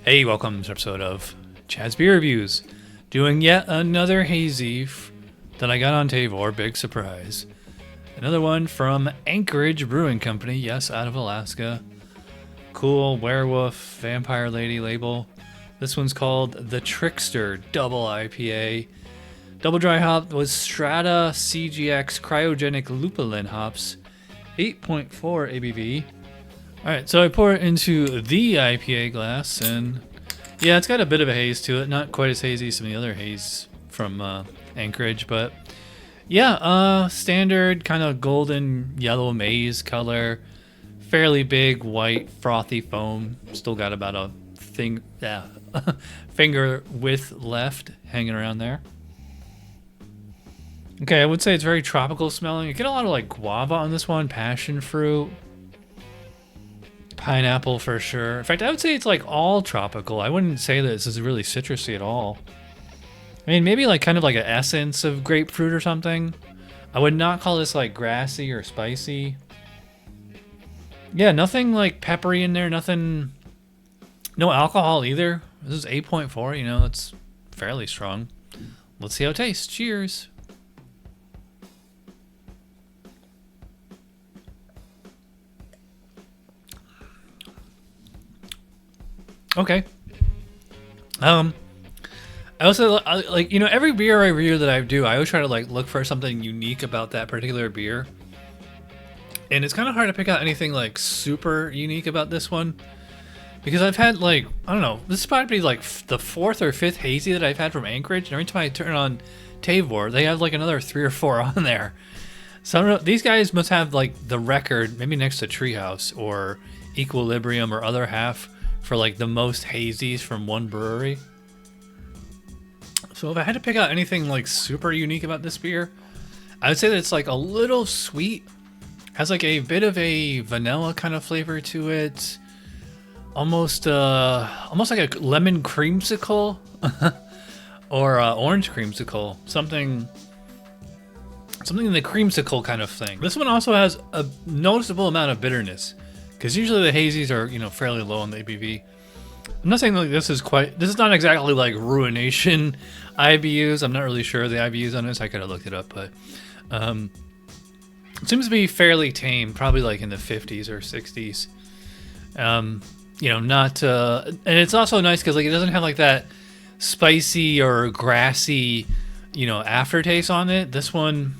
Hey, welcome to this episode of Chad's Beer Reviews. Doing yet another Hazy that I got on 𝗕𝗏𝗏, big surprise. Another one from Anchorage Brewing Company, yes, out of Alaska. Cool werewolf vampire lady label. This one's called the Trickster Double IPA. Double dry hop was Strata CGX Cryogenic Lupulin hops, 8.4 ABV. Alright, so I pour it into the IPA glass, and yeah, it's got a bit of a haze to it. Not quite as hazy as some of the other haze from Anchorage, but yeah, standard kind of golden yellow maize color. Fairly big, white, frothy foam. Still got about a finger width left hanging around there. Okay, I would say it's very tropical smelling. You get a lot of like guava on this one, passion fruit. Pineapple for sure. In fact, I would say it's like all tropical. I wouldn't say that this is really citrusy at all. I mean, maybe like kind of like an essence of grapefruit or something. I would not call this like grassy or spicy. Yeah, nothing like peppery in there. Nothing. No alcohol either. This is 8.4. You know, it's fairly strong. Let's see how it tastes. Cheers. Okay. I also like, you know, every beer I review that I do, I always try to like look for something unique about that particular beer. And it's kind of hard to pick out anything like super unique about this one, because I've had like, I don't know, this is probably like the fourth or fifth hazy that I've had from Anchorage, and every time I turn on 𝗕𝗏𝗏, they have like another 3 or 4 on there. So I don't know, these guys must have like the record, maybe next to Treehouse or 𝗂𝗏𝗄𝗏 or other half, for like the most hazies from one brewery. So if I had to pick out anything like super unique about this beer, I would say that it's like a little sweet, has like a bit of a vanilla kind of flavor to it, almost like a lemon creamsicle or orange creamsicle, something in the creamsicle kind of thing. This one also has a noticeable amount of bitterness, because usually the hazies are, you know, fairly low on the ABV. I'm not saying like this is not exactly like Ruination IBUs. I'm not really sure of the IBUs on this. I could have looked it up, but it seems to be fairly tame, probably like in the 50s or 60s. You know, not and it's also nice because like it doesn't have like that spicy or grassy, you know, aftertaste on it. This one,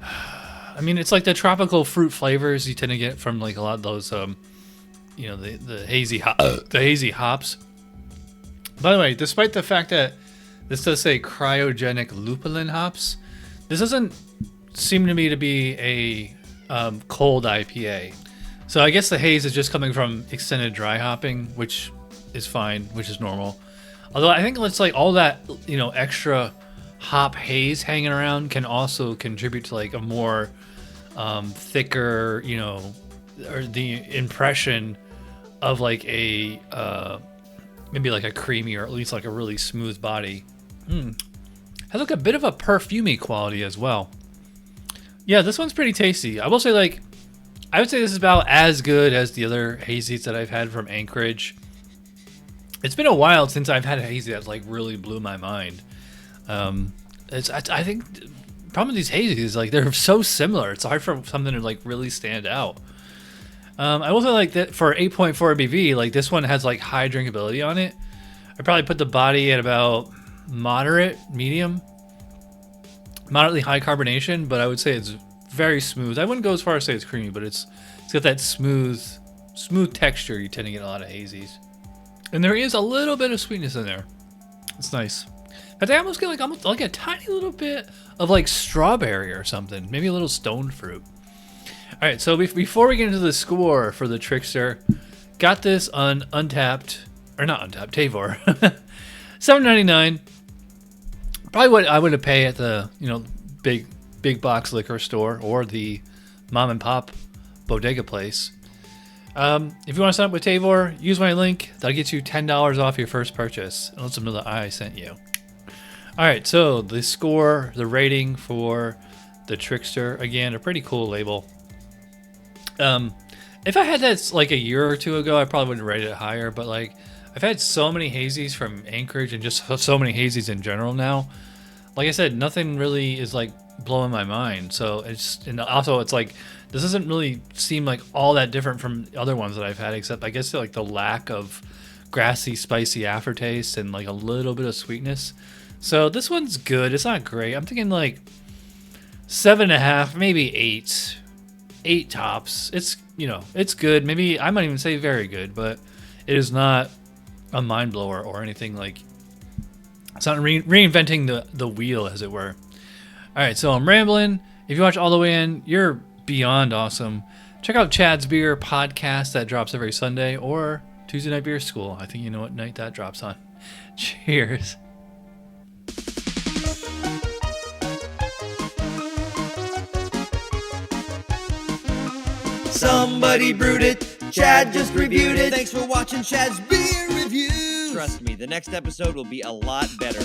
I mean, it's like the tropical fruit flavors you tend to get from like a lot of those, you know, the hazy hops. By the way, despite the fact that this does say cryogenic lupulin hops, this doesn't seem to me to be a cold IPA. So I guess the haze is just coming from extended dry hopping, which is fine, which is normal. Although I think it's like all that, you know, extra hop haze hanging around can also contribute to like a more thicker, you know, or the impression of like a maybe like a creamy or at least like a really smooth body. Has like a bit of a perfumey quality as well. Yeah, this one's pretty tasty. I will say, like, I would say this is about as good as the other hazies that I've had from Anchorage. It's been a while since I've had a hazy that like really blew my mind. I think the problem with these hazies is like they're so similar. It's hard for something to like really stand out. I also like that for 8.4 ABV, like this one has like high drinkability on it. I probably put the body at about moderately high carbonation, but I would say it's very smooth. I wouldn't go as far as say it's creamy, but it's got that smooth texture you tend to get in a lot of hazies. And there is a little bit of sweetness in there. It's nice. But I almost get like a tiny little bit of like strawberry or something, maybe a little stone fruit. All right, so before we get into the score for the Trickster, got this on 𝗏𝗏𝗏𝗏, 𝗕𝗏𝗏𝗏, $7.99. Probably what I would have paid at the, you know, big box liquor store or the mom and pop bodega place. If you want to sign up with 𝗕𝗏𝗏𝗏, use my link. That'll get you $10 off your first purchase. And let them know that I sent you. All right, so the score, the rating for the Trickster, again, a pretty cool label. If I had that like a year or two ago, I probably would have rated it higher. But like, I've had so many hazies from Anchorage and just so many hazies in general now. Like I said, nothing really is like blowing my mind. So and also it's like, this doesn't really seem like all that different from other ones that I've had, except I guess like the lack of grassy, spicy aftertaste and like a little bit of sweetness. So this one's good. It's not great. I'm thinking like 7.5, maybe 8. 8 tops. It's, you know, it's good. Maybe I might even say very good, but it is not a mind blower or anything like. It's not reinventing the wheel, as it were. All right, so I'm rambling. If you watch all the way in, you're beyond awesome. Check out Chad's Beer podcast that drops every Sunday, or Tuesday Night Beer School. I think you know what night that drops on. Cheers. Somebody brewed it, Chad just reviewed it. Thanks for watching Chad's Beer Review. Trust me, the next episode will be a lot better.